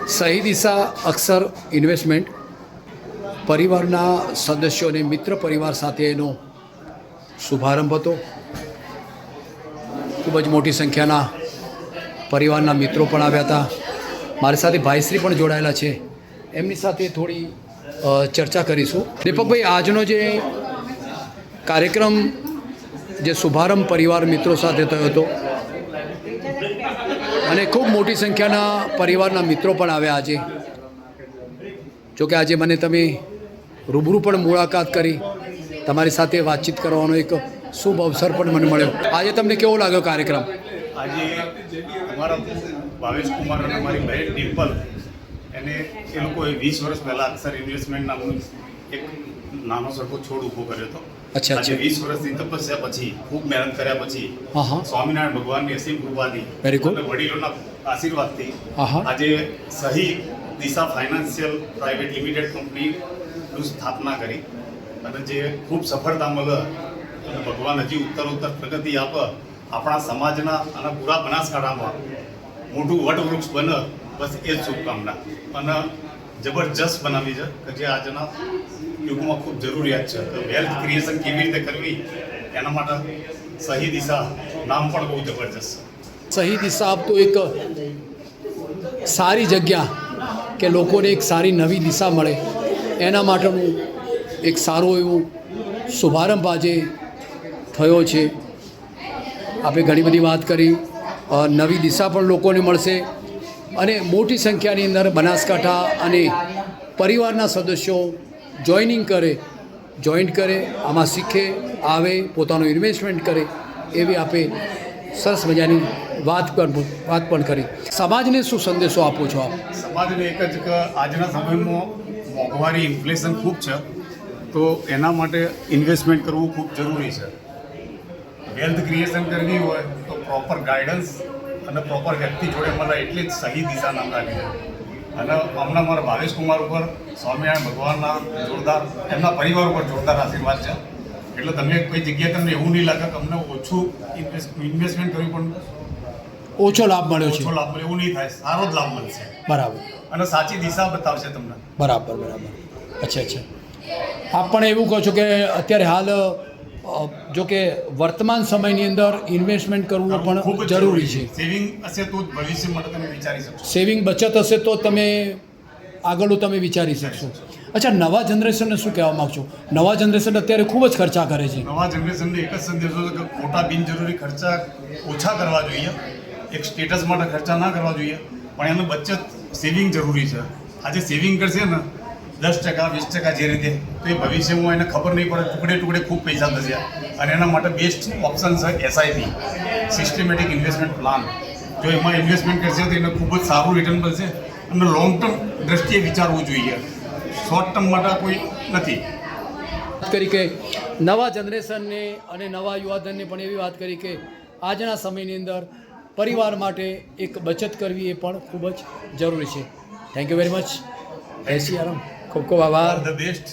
સહી દિશા અક્ષર ઇન્વેસ્ટમેન્ટ પરિવારના સદસ્યો અને મિત્ર પરિવાર સાથે એનો શુભારંભ હતો. ખૂબ જ મોટી સંખ્યાના પરિવારના મિત્રો પણ આવ્યા હતા. મારી સાથે ભાઈશ્રી પણ જોડાયેલા છે. એમની સાથે થોડી ચર્ચા કરીશું. દીપકભાઈ, આજનો જે કાર્યક્રમ જે શુભારંભ પરિવાર મિત્રો સાથે થયો હતો અને ખૂબ મોટી સંખ્યાના પરિવારના મિત્રો પણ આવ્યા આજે. જોકે આજે મને તમે રૂબરૂ પણ મુલાકાત કરી, તમારી સાથે વાતચીત કરવાનો એક શુભ અવસર પણ મને મળ્યો. આજે તમને કેવો લાગ્યો કાર્યક્રમ? આજે અમારા ભાવેશ કુમાર અને મારી બહેન ડિમ્પલ એને એ લોકોએ 20 વર્ષ પહેલાં અક્ષર ઇન્વેસ્ટમેન્ટ નામનું એક નાનો સરખો છોડ ઊભો કર્યો હતો. અચ્છા. આજે 20 વર્ષની તપસ્યા પછી, ખૂબ મહેનત કર્યા પછી, સ્વામિનારાયણ ભગવાનની અસીમ કૃપાથી અને વડીલોના આશીર્વાદથી આજે સહી દિશા ફાઇનાન્શિયલ પ્રાઇવેટ લિમિટેડ કંપનીનું સ્થાપના કરી અને જે ખૂબ સફળતા મળે અને ભગવાન હજી ઉત્તરોત્તર પ્રગતિ આપે, આપણા સમાજના અને પૂરા બનાસકાંઠામાં મોટું વટવૃક્ષ બને, બસ એ જ શુભકામના. અને જબરજસ્ત બનાવી છે કે જે આજના યુગમાં ખૂબ જરૂરિયાત છે. તો વેલ્થ ક્રિએશન કેવી રીતે કરવી એના માટે સહી દિશા નામ પણ બહુ જબરજસ્ત છે. સહી દિશા આપતો એક સારી જગ્યા કે લોકોને એક સારી નવી દિશા મળે એના માટેનું એક સારું એવું શુભારંભ આજે થયો છે. આપણે ઘણી બધી વાત કરી, નવી દિશા પણ લોકોને મળશે અને મોટી સંખ્યાની અંદર બનાસકાંઠા અને પરિવારના સદસ્યો જોઈન્ટ કરે, આમાં શીખે, આવે, પોતાનું ઇન્વેસ્ટમેન્ટ કરે, એવી આપે સરસ મજાની વાત પણ કરી. સમાજને શું સંદેશો આપો છો આપ? સમાજને એક જ કે આજના સમયમાં મોંઘવારી, ઇન્ફ્લેશન ખૂબ છે, તો એના માટે ઇન્વેસ્ટમેન્ટ કરવું ખૂબ જરૂરી છે. વેલ્થ ક્રિએશન કરવી હોય તો પ્રોપર ગાઈડન્સ અને પ્રોપર વ્યક્તિ જોડે મળે એટલે જ સહી દિશા નામ રાખી છે. અને હમણાં મારા ભાવેશ કુમાર ઉપર સ્વામિનારાયણ ભગવાનના જોરદાર, એમના પરિવાર ઉપર જોરદાર આશીર્વાદ છે. એટલે તમે કોઈ જગ્યાએ તમને એવું નહીં લાગે કે અમને ઓછું ઇન્વેસ્ટમેન્ટ કર્યું પણ ઓછો લાભ મળ્યો છે. ઓછો લાભ મળે એવું નહીં થાય, સારો જ લાભ મળશે. બરાબર. અને સાચી દિશા બતાવશે તમને. બરાબર. અચ્છા. આપ પણ એવું કહો છો કે અત્યારે હાલ જો કે વર્તમાન સમયની અંદર ઇન્વેસ્ટમેન્ટ કરવું પણ ખૂબ જરૂરી છે. સેવિંગ હશે તો જ ભવિષ્ય માટે તમે વિચારી શકશો. સેવિંગ બચત હશે તો તમે આગળનું તમે વિચારી શકશો. અચ્છા, નવા જનરેશનને શું કહેવા માગશો? નવા જનરેશન અત્યારે ખૂબ જ ખર્ચા કરે છે. નવા જનરેશનને એક જ સંદેશો છે કે ખોટા બિનજરૂરી ખર્ચા ઓછા કરવા જોઈએ. એક સ્ટેટસ માટે ખર્ચા ના કરવા જોઈએ, પણ એનું બચત, સેવિંગ જરૂરી છે. આજે સેવિંગ કરશે ને 10%, 20% જે રીતે, તો એ ભવિષ્યમાં એને ખબર નહીં પડે, ટુકડે ખૂબ પૈસા થશે. અને એના માટે બેસ્ટ ઓપ્શન છે SIP, સિસ્ટમેટિક ઇન્વેસ્ટમેન્ટ પ્લાન. જો એમાં ઇન્વેસ્ટમેન્ટ કરશે તો એને ખૂબ જ સારું રિટર્ન મળશે. અને લોંગ ટર્મ દ્રષ્ટિએ વિચારવું જોઈએ, શોર્ટ ટર્મ માટે કોઈ નથી. વાત કરી કે નવા જનરેશનને અને નવા યુવાધનને પણ એવી વાત કરી કે આજના સમયની અંદર પરિવાર માટે એક બચત કરવી એ પણ ખૂબ જ જરૂરી છે. Thank you very much. જય શ્રી રામ. ખૂબ ખૂબ આભાર. The best.